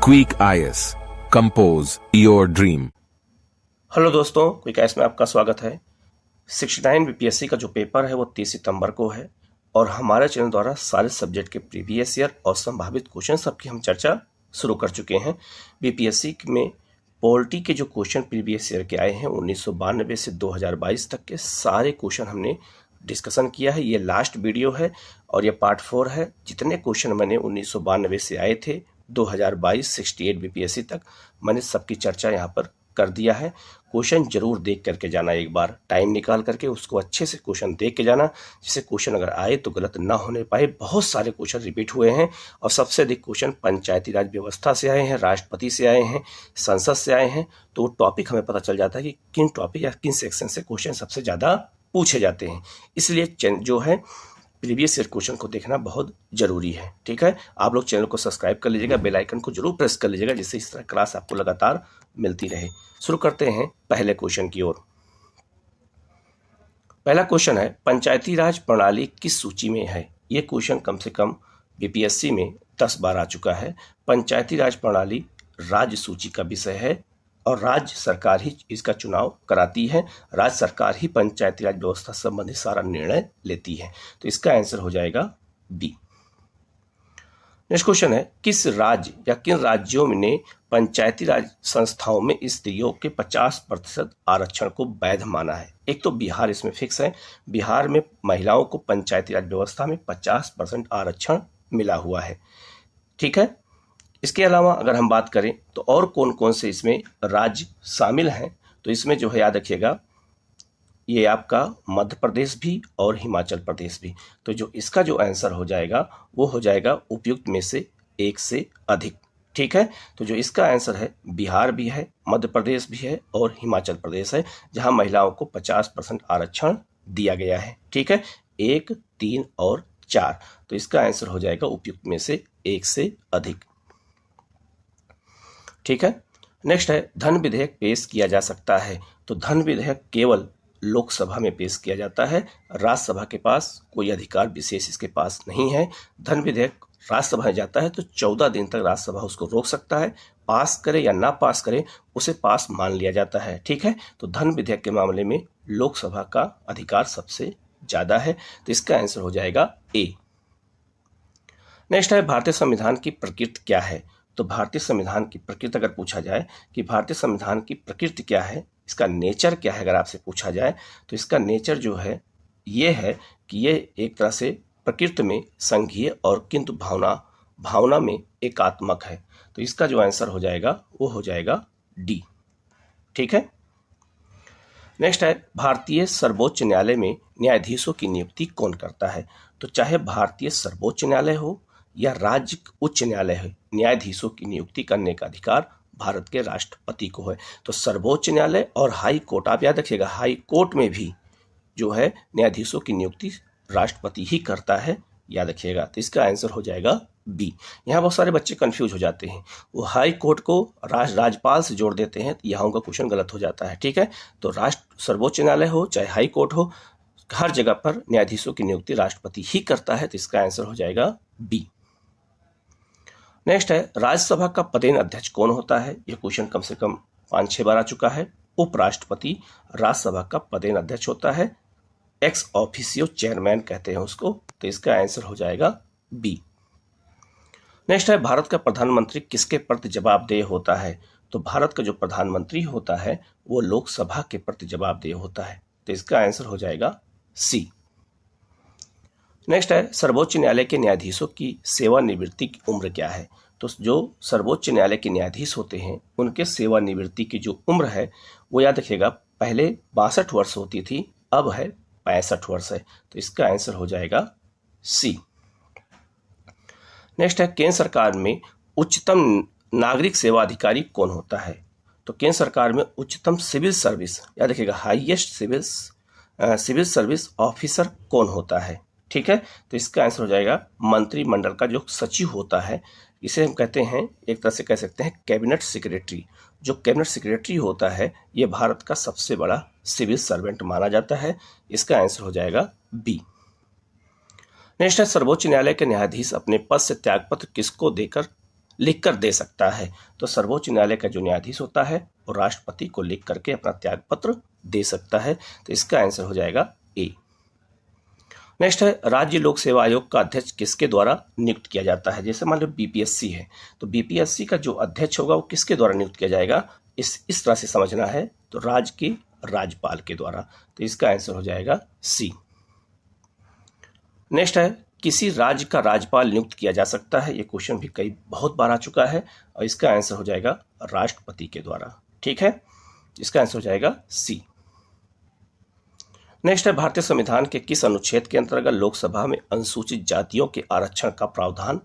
Quick IAS compose your dream. Hello दोस्तों, quick IAS में आपका स्वागत है। 69 बीपीएससी का जो पेपर है वो 30 सितंबर को है और हमारे चैनल द्वारा सारे सब्जेक्ट के प्रीवियस ईयर और संभावित क्वेश्चन सबकी हम चर्चा शुरू कर चुके हैं। बीपीएससी में पॉलिटी के जो क्वेश्चन प्रीवियस ईयर के आए हैं 1992 से 2022 तक के सारे क्वेश्चन हमने डिस्कशन किया है। ये लास्ट वीडियो है और ये पार्ट 4 है। जितने क्वेश्चन मैंने 1992 से आए थे 2022 68 बीपीएससी तक मैंने सबकी चर्चा यहाँ पर कर दिया है। क्वेश्चन जरूर देख करके जाना, एक बार टाइम निकाल करके उसको अच्छे से क्वेश्चन देख के जाना, जिससे क्वेश्चन अगर आए तो गलत ना होने पाए। बहुत सारे क्वेश्चन रिपीट हुए हैं और सबसे अधिक क्वेश्चन पंचायती राज व्यवस्था से आए हैं, राष्ट्रपति से आए हैं, संसद से आए हैं। तो वो टॉपिक हमें पता चल जाता है कि किन टॉपिक या किन सेक्शन से क्वेश्चन सबसे ज़्यादा पूछे जाते हैं। इसलिए जो है प्रीवियस ईयर क्वेश्चन को देखना बहुत जरूरी है। ठीक है, आप लोग चैनल को सब्सक्राइब कर लीजिएगा, बेल आइकन को जरूर प्रेस कर लीजिएगा, जिससे इस तरह क्लास आपको लगातार मिलती रहे। शुरू करते हैं पहले क्वेश्चन की ओर। पहला क्वेश्चन है, पंचायती राज प्रणाली किस सूची में है? ये क्वेश्चन कम से कम बीपीएससी में 10 बार आ चुका है। पंचायती राज प्रणाली राज्य सूची का विषय है और राज्य सरकार ही इसका चुनाव कराती है। राज्य सरकार ही पंचायती राज व्यवस्था संबंधी सारा निर्णय लेती है। तो इसका आंसर हो जाएगा बी। नेक्स्ट क्वेश्चन है, किस राज्य या किन राज्यों ने पंचायती राज संस्थाओं में स्त्रियों के 50% आरक्षण को वैध माना है? एक तो बिहार इसमें फिक्स है। बिहार में महिलाओं को पंचायती राज व्यवस्था में 50% आरक्षण मिला हुआ है। ठीक है, इसके अलावा अगर हम बात करें तो और कौन कौन से इसमें राज्य शामिल हैं, तो इसमें जो है याद रखिएगा ये आपका मध्य प्रदेश भी और हिमाचल प्रदेश भी। तो जो इसका जो आंसर हो जाएगा वो हो जाएगा उपयुक्त में से एक से अधिक। ठीक है, तो जो इसका आंसर है बिहार भी है, मध्य प्रदेश भी है और हिमाचल प्रदेश है, जहां महिलाओं को 50% आरक्षण दिया गया है। ठीक है, 1, 3 और 4। तो इसका आंसर हो जाएगा उपयुक्त में से एक से अधिक। ठीक है, नेक्स्ट है, धन विधेयक पेश किया जा सकता है? तो धन विधेयक केवल लोकसभा में पेश किया जाता है। राज्यसभा के पास कोई अधिकार विशेष इसके पास नहीं है। धन विधेयक राज्यसभा में जाता है तो 14 दिन तक राज्यसभा उसको रोक सकता है। पास करे या ना पास करे उसे पास मान लिया जाता है। ठीक है, तो धन विधेयक के मामले में लोकसभा का अधिकार सबसे ज्यादा है। तो इसका आंसर हो जाएगा ए। नेक्स्ट है, भारतीय संविधान की प्रकृति क्या है? तो भारतीय संविधान की प्रकृति अगर पूछा जाए कि भारतीय संविधान की प्रकृति क्या है, इसका नेचर क्या है, अगर आपसे पूछा जाए तो इसका नेचर जो है ये है कि ये एक तरह से प्रकृति में संघीय और किंतु भावना में एकात्मक है। तो इसका जो आंसर हो जाएगा वो हो जाएगा डी। ठीक है, नेक्स्ट है, भारतीय सर्वोच्च न्यायालय में न्यायाधीशों की नियुक्ति कौन करता है? तो चाहे भारतीय सर्वोच्च न्यायालय हो या राज्य उच्च न्यायालय है, न्यायाधीशों की नियुक्ति करने का अधिकार भारत के राष्ट्रपति को है। तो सर्वोच्च न्यायालय और हाई कोर्ट, आप याद रखिएगा हाई कोर्ट में भी जो है न्यायाधीशों की नियुक्ति राष्ट्रपति ही करता है, याद रखिएगा। तो इसका आंसर हो जाएगा बी। यहाँ बहुत सारे बच्चे कंफ्यूज हो जाते हैं, वो हाई कोर्ट को राज्यपाल से जोड़ देते हैं, तो यहाँ उनका क्वेश्चन गलत हो जाता है। ठीक है, तो सर्वोच्च न्यायालय हो चाहे हाई कोर्ट हो, हर जगह पर न्यायाधीशों की नियुक्ति राष्ट्रपति ही करता है। तो इसका आंसर हो जाएगा बी। नेक्स्ट है, राज्यसभा का पदेन अध्यक्ष कौन होता है? यह क्वेश्चन कम से कम 5-6 बार आ चुका है। उपराष्ट्रपति राज्यसभा का पदेन अध्यक्ष होता है, एक्स ऑफिसियो चेयरमैन कहते हैं उसको। तो इसका आंसर हो जाएगा बी। नेक्स्ट है, भारत का प्रधानमंत्री किसके प्रति जवाबदेह होता है? तो भारत का जो प्रधानमंत्री होता है वो लोकसभा के प्रति जवाबदेह होता है। तो इसका आंसर हो जाएगा सी। नेक्स्ट है, सर्वोच्च न्यायालय के न्यायाधीशों की सेवानिवृत्ति की उम्र क्या है? तो जो सर्वोच्च न्यायालय के न्यायाधीश होते हैं उनके सेवानिवृत्ति की जो उम्र है वो याद रखिएगा, पहले 62 वर्ष होती थी, अब है 65 वर्ष है। तो इसका आंसर हो जाएगा सी। नेक्स्ट है, केंद्र सरकार में उच्चतम नागरिक सेवा अधिकारी कौन होता है? तो केंद्र सरकार में उच्चतम सिविल सर्विस, याद रखिएगा हाईएस्ट सिविल सर्विस ऑफिसर कौन होता है? ठीक है, तो इसका आंसर हो जाएगा मंत्रिमंडल का जो सचिव होता है, इसे हम कहते हैं, एक तरह से कह सकते हैं कैबिनेट सेक्रेटरी। जो कैबिनेट सेक्रेटरी होता है ये भारत का सबसे बड़ा सिविल सर्वेंट माना जाता है। इसका आंसर हो जाएगा बी। नेक्स्ट है, सर्वोच्च न्यायालय के न्यायाधीश अपने पद से त्यागपत्र किसको देकर लिखकर दे सकता है। तो सर्वोच्च न्यायालय का जो न्यायाधीश होता है वो राष्ट्रपति को लिख करके अपना त्याग पत्र दे सकता है। तो इसका आंसर हो जाएगा ए। नेक्स्ट है, राज्य लोक सेवा आयोग का अध्यक्ष किसके द्वारा नियुक्त किया जाता है। जैसे मान लो बीपीएससी है, तो बीपीएससी का जो अध्यक्ष होगा वो किसके द्वारा नियुक्त किया जाएगा, इस तरह से समझना है। तो राज्य के राज्यपाल के द्वारा। तो इसका आंसर हो जाएगा सी। नेक्स्ट है, किसी राज्य का राज्यपाल नियुक्त किया जा सकता है। ये क्वेश्चन भी बहुत बार आ चुका है और इसका आंसर हो जाएगा राष्ट्रपति के द्वारा। ठीक है, इसका आंसर हो जाएगा सी। नेक्स्ट है, भारतीय संविधान के किस अनुच्छेद के अंतर्गत लोकसभा में अनुसूचित जातियों के आरक्षण का प्रावधान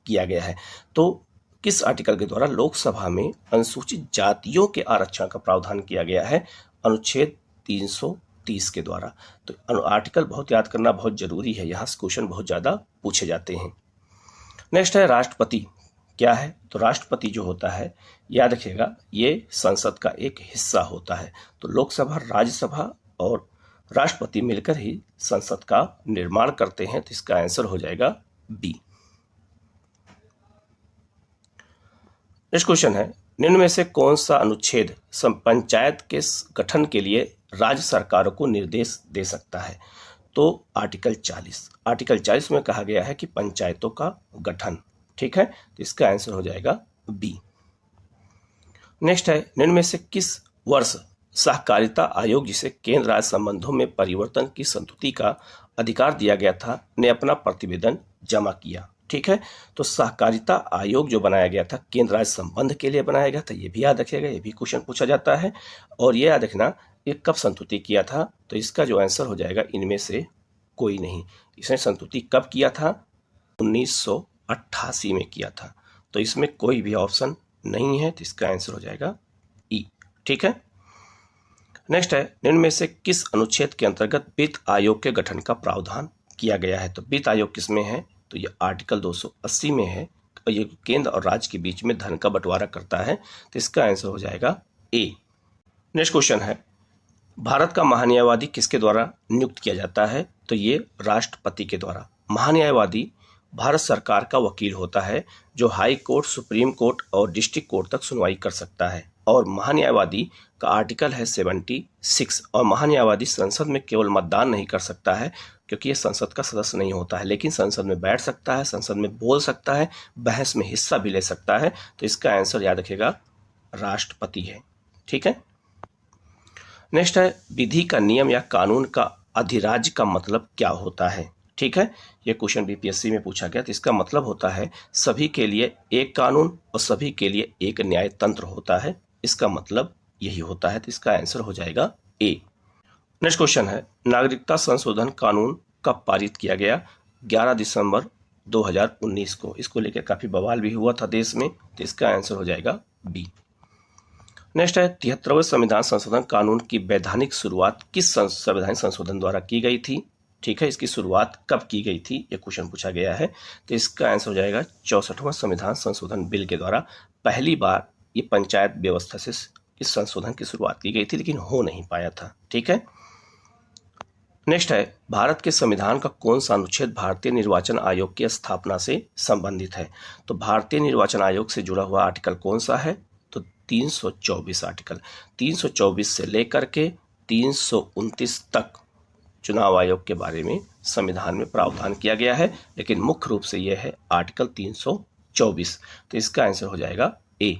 किया गया है। तो किस आर्टिकल के द्वारा लोकसभा में अनुसूचित जातियों के आरक्षण का प्रावधान किया गया है, अनुच्छेद 330 के द्वारा। तो आर्टिकल बहुत याद करना बहुत जरूरी है, यहाँ से क्वेश्चन बहुत ज्यादा पूछे जाते हैं। नेक्स्ट है, राष्ट्रपति क्या है। तो राष्ट्रपति जो होता है, याद रखिएगा, ये संसद का एक हिस्सा होता है। तो लोकसभा, राज्यसभा और राष्ट्रपति मिलकर ही संसद का निर्माण करते हैं। तो इसका आंसर हो जाएगा बी। नेक्स्ट क्वेश्चन है, निम्न में से कौन सा अनुच्छेद पंचायत के गठन के लिए राज्य सरकारों को निर्देश दे सकता है। तो आर्टिकल 40 में कहा गया है कि पंचायतों का गठन। ठीक है, तो इसका आंसर हो जाएगा बी। नेक्स्ट है, निम्न में से किस वर्ष सहकारिता आयोग, जिसे केंद्र राज्य संबंधों में परिवर्तन की संस्तुति का अधिकार दिया गया था, ने अपना प्रतिवेदन जमा किया। ठीक है, तो सहकारिता आयोग जो बनाया गया था केंद्र राज्य संबंध के लिए बनाया गया था, ये भी याद रखिएगा, ये भी क्वेश्चन पूछा जाता है। और ये याद रखना, ये कब संस्तुति किया था। तो इसका जो आंसर हो जाएगा इनमें से कोई नहीं। इसने संस्तुति कब किया था, 1988 में किया था। तो इसमें कोई भी ऑप्शन नहीं है, तो इसका आंसर हो जाएगा ई। ठीक है, नेक्स्ट है, निम्न में से किस अनुच्छेद के अंतर्गत वित्त आयोग के गठन का प्रावधान किया गया है। तो वित्त आयोग किस में है, तो ये आर्टिकल 280 में है। और ये केंद्र और राज्य के बीच में धन का बंटवारा करता है। तो इसका आंसर हो जाएगा ए। नेक्स्ट क्वेश्चन है, भारत का महान्यायवादी किसके द्वारा नियुक्त किया जाता है। तो ये राष्ट्रपति के द्वारा। महान्यायवादी भारत सरकार का वकील होता है, जो हाई कोर्ट, सुप्रीम कोर्ट और डिस्ट्रिक्ट कोर्ट तक सुनवाई कर सकता है। और महान्यायवादी का आर्टिकल है 76। और महान्यायवादी संसद में केवल मतदान नहीं कर सकता है, क्योंकि ये संसद का सदस्य नहीं होता है, लेकिन संसद में बैठ सकता है, संसद में बोल सकता है, बहस में हिस्सा भी ले सकता है। तो इसका आंसर याद रखिएगा राष्ट्रपति है। ठीक है, नेक्स्ट है, विधि का नियम या कानून का अधिराज्य का मतलब क्या होता है। ठीक है, ये क्वेश्चन बीपीएससी में पूछा गया। तो इसका मतलब होता है सभी के लिए एक कानून और सभी के लिए एक न्याय तंत्र होता है। इसका मतलब यही होता है। तो इसका आंसर हो जाएगा ए। नेक्स्ट क्वेश्चन है, नागरिकता संशोधन कानून कब पारित किया गया। 11 दिसंबर 2019 को। इसको लेकर काफी बवाल भी हुआ था देश में। तो इसका आंसर हो जाएगा बी। नेक्स्ट है, 73वें संविधान संशोधन कानून की वैधानिक शुरुआत किस संवैधानिक संशोधन द्वारा की गई थी। ठीक है, इसकी शुरुआत कब की गई थी, ये क्वेश्चन पूछा गया है। तो इसका आंसर हो जाएगा 64वां संविधान संशोधन बिल के द्वारा। पहली बार ये पंचायत व्यवस्था से इस संशोधन की शुरुआत की गई थी, लेकिन हो नहीं पाया था। ठीक है, नेक्स्ट है, भारत के संविधान का कौन सा अनुच्छेद भारतीय निर्वाचन आयोग की स्थापना से संबंधित है। तो भारतीय निर्वाचन आयोग से जुड़ा हुआ आर्टिकल कौन सा है, तो 324 आर्टिकल। 324 से लेकर के 329 तक चुनाव आयोग के बारे में संविधान में प्रावधान किया गया है, लेकिन मुख्य रूप से यह है आर्टिकल 324। तो इसका आंसर हो जाएगा ए।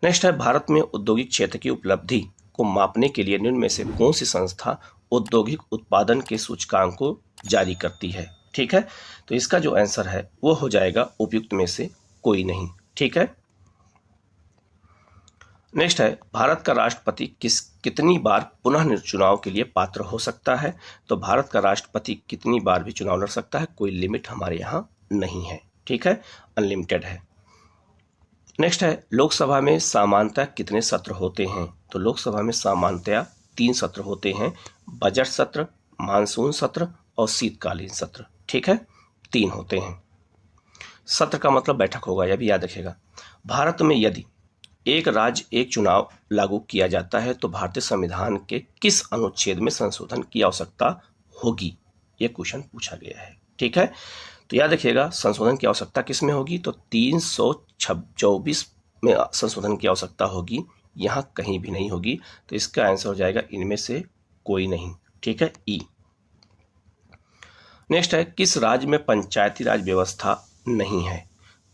नेक्स्ट है, भारत में औद्योगिक क्षेत्र की उपलब्धि को मापने के लिए निम्न में से कौन सी संस्था औद्योगिक उत्पादन के सूचकांक को जारी करती है। ठीक है, तो इसका जो आंसर है वो हो जाएगा उपयुक्त में से कोई नहीं। ठीक है, नेक्स्ट है, भारत का राष्ट्रपति कितनी बार पुनः चुनाव के लिए पात्र हो सकता है। तो भारत का राष्ट्रपति कितनी बार भी चुनाव लड़ सकता है, कोई लिमिट हमारे यहाँ नहीं है। ठीक है, अनलिमिटेड है। नेक्स्ट है, लोकसभा में सामान्यतः कितने सत्र होते हैं। तो लोकसभा में सामान्यतः 3 सत्र होते हैं, बजट सत्र, मानसून सत्र और शीतकालीन सत्र। ठीक है, 3 होते हैं। सत्र का मतलब बैठक होगा, यह भी याद रखिएगा। भारत में यदि एक राज्य एक चुनाव लागू किया जाता है तो भारतीय संविधान के किस अनुच्छेद में संशोधन की आवश्यकता होगी, यह क्वेश्चन पूछा गया है। ठीक है, तो याद रखिएगा संशोधन की आवश्यकता किस में होगी, तो 324 में संशोधन की आवश्यकता होगी, यहाँ कहीं भी नहीं होगी। तो इसका आंसर हो जाएगा इनमें से कोई नहीं। ठीक है, ई। नेक्स्ट है, किस राज्य में पंचायती राज व्यवस्था नहीं है,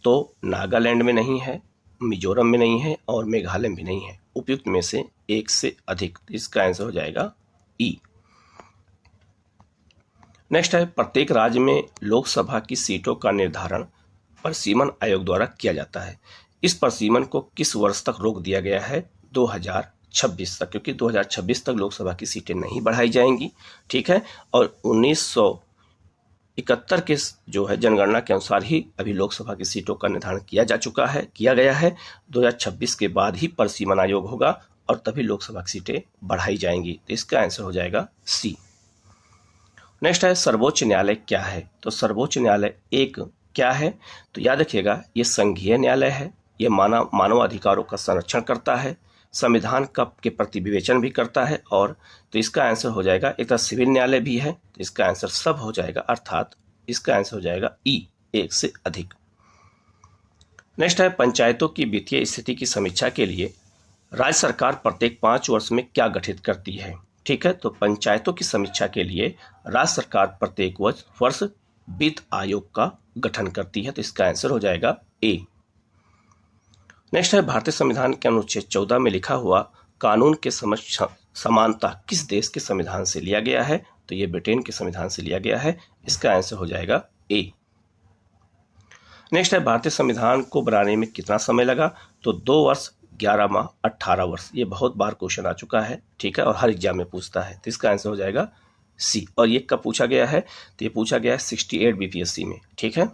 तो नागालैंड में नहीं है, मिजोरम में नहीं है और मेघालय में भी नहीं है। उपयुक्त में से एक से अधिक, इसका आंसर हो जाएगा ई। नेक्स्ट है, प्रत्येक राज्य में लोकसभा की सीटों का निर्धारण परिसीमन आयोग द्वारा किया जाता है। इस परिसीमन को किस वर्ष तक रोक दिया गया है, 2026 तक, क्योंकि 2026 तक लोकसभा की सीटें नहीं बढ़ाई जाएंगी। ठीक है, और 1971 के जो है जनगणना के अनुसार ही अभी लोकसभा की सीटों का निर्धारण किया गया है। 2026 के बाद ही परिसीमन आयोग होगा और तभी लोकसभा की सीटें बढ़ाई जाएंगी। तो इसका आंसर हो जाएगा सी। नेक्स्ट है, सर्वोच्च न्यायालय क्या है, तो सर्वोच्च न्यायालय एक क्या है, तो याद रखिएगा ये संघीय न्यायालय है। ये मानवाधिकारों का संरक्षण करता है, संविधान के प्रति विवेचन भी करता है, और तो इसका आंसर हो जाएगा, एक तरह सिविल न्यायालय भी है। तो इसका आंसर सब हो जाएगा, अर्थात इसका आंसर हो जाएगा ई, एक से अधिक। नेक्स्ट है, पंचायतों की वित्तीय स्थिति की समीक्षा के लिए राज्य सरकार प्रत्येक 5 वर्ष में क्या गठित करती है। ठीक है, तो पंचायतों की समीक्षा के लिए राज्य सरकार प्रत्येक वर्ष वित्त आयोग का गठन करती है। तो इसका आंसर हो जाएगा ए। नेक्स्ट है, भारतीय संविधान के अनुच्छेद 14 में लिखा हुआ कानून के समानता किस देश के संविधान से लिया गया है, तो ये ब्रिटेन के संविधान से लिया गया है। इसका आंसर हो जाएगा ए। नेक्स्ट है, भारतीय संविधान को बनाने में कितना समय लगा, तो 2 वर्ष 11 माह 18 वर्ष। ये बहुत बार क्वेश्चन आ चुका है। ठीक है, और हर एग्जाम में पूछता है। तो इसका आंसर हो जाएगा सी। और ये कब पूछा गया है, तो ये पूछा गया है 68 बीपीएससी में। ठीक है,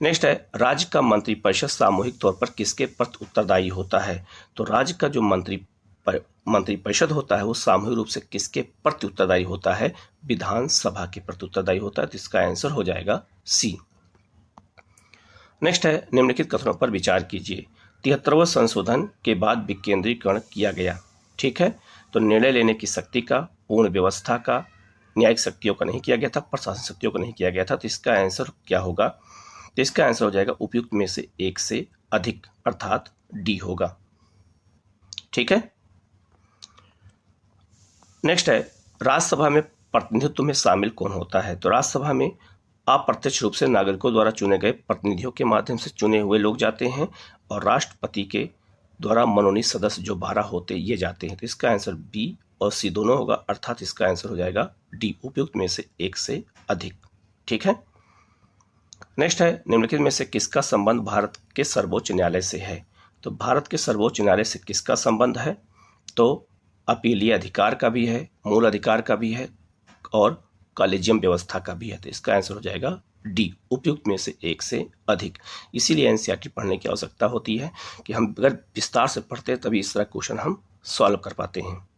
नेक्स्ट है, राज्य का मंत्रिपरिषद सामूहिक तौर पर किसके प्रति उत्तरदायी होता है, तो राज्य का जो मंत्रिपरिषद होता है वो सामूहिक रूप से किसके प्रति उत्तरदायी होता है, विधानसभा के प्रति उत्तरदायी होता है। तो इसका आंसर हो जाएगा सी। नेक्स्ट है, निम्नलिखित कथनों पर विचार कीजिए। 73वें संशोधन के बाद विकेंद्रीकरण किया गया। ठीक है, तो निर्णय लेने की शक्ति का, पूर्ण व्यवस्था का, न्यायिक शक्तियों का नहीं किया गया था, प्रशासनिक शक्तियों का नहीं किया गया था। तो इसका आंसर क्या होगा, तो इसका आंसर हो जाएगा उपयुक्त में से एक से अधिक, अर्थात डी होगा। ठीक है, नेक्स्ट है, राज्यसभा में प्रतिनिधित्व में शामिल कौन होता है, तो राज्यसभा में अप्रत्यक्ष रूप से नागरिकों द्वारा चुने गए प्रतिनिधियों के माध्यम से चुने हुए लोग जाते हैं, और राष्ट्रपति के द्वारा मनोनीत सदस्य जो 12 होते ये जाते हैं। तो इसका आंसर बी और सी दोनों होगा, अर्थात इसका आंसर हो जाएगा डी, उपयुक्त में से एक से अधिक। ठीक है, नेक्स्ट है, निम्नलिखित में से किसका संबंध भारत के सर्वोच्च न्यायालय से है, तो भारत के सर्वोच्च न्यायालय से किसका संबंध है, तो अपीलीय अधिकार का भी है, मूल अधिकार का भी है और कॉलेजियम व्यवस्था का भी है। तो इसका आंसर हो जाएगा डी, उपयुक्त में से एक से अधिक। इसीलिए एनसीईआरटी पढ़ने की आवश्यकता होती है कि हम अगर विस्तार से पढ़ते हैं तभी इस तरह क्वेश्चन हम सॉल्व कर पाते हैं।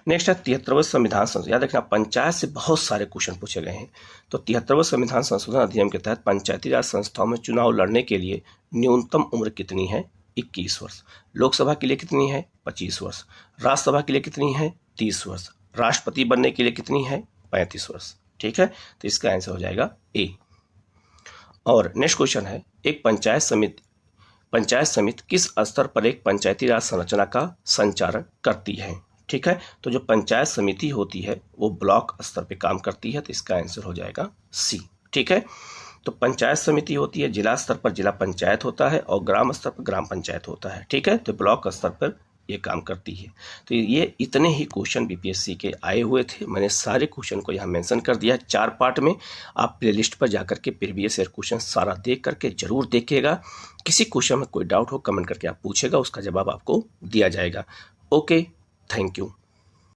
नेक्स्ट है, 73वें संविधान संशोधन। याद रखना, पंचायत से बहुत सारे क्वेश्चन पूछे गए हैं। तो 73वें संविधान संशोधन अधिनियम के तहत पंचायती राज संस्थाओं में चुनाव लड़ने के लिए न्यूनतम उम्र कितनी है, 21 वर्ष। लोकसभा के लिए कितनी है, 25 वर्ष। राज्यसभा के लिए कितनी है, 30 वर्ष। राष्ट्रपति बनने के लिए कितनी है, 35 वर्ष। ठीक है, तो इसका आंसर हो जाएगा ए। और नेक्स्ट क्वेश्चन है, एक पंचायत समिति किस स्तर पर एक पंचायती राज संरचना का संचालन करती है। ठीक है, तो जो पंचायत समिति होती है वो ब्लॉक स्तर पे काम करती है। तो इसका आंसर हो जाएगा सी। ठीक है, तो पंचायत समिति होती है, जिला स्तर पर जिला पंचायत होता है और ग्राम स्तर पर ग्राम पंचायत होता है। ठीक है, तो ब्लॉक स्तर पर ये काम करती है। तो ये इतने ही क्वेश्चन बीपीएससी के आए हुए थे। मैंने सारे क्वेश्चन को यहाँ मेंशन कर दिया 4 पार्ट में। आप प्लेलिस्ट पर जाकर के प्रीवियस ईयर क्वेश्चन सारा देख करके जरूर देखिएगा। किसी क्वेश्चन में कोई डाउट हो कमेंट करके आप पूछेगा, उसका जवाब आपको दिया जाएगा। Okay, thank you.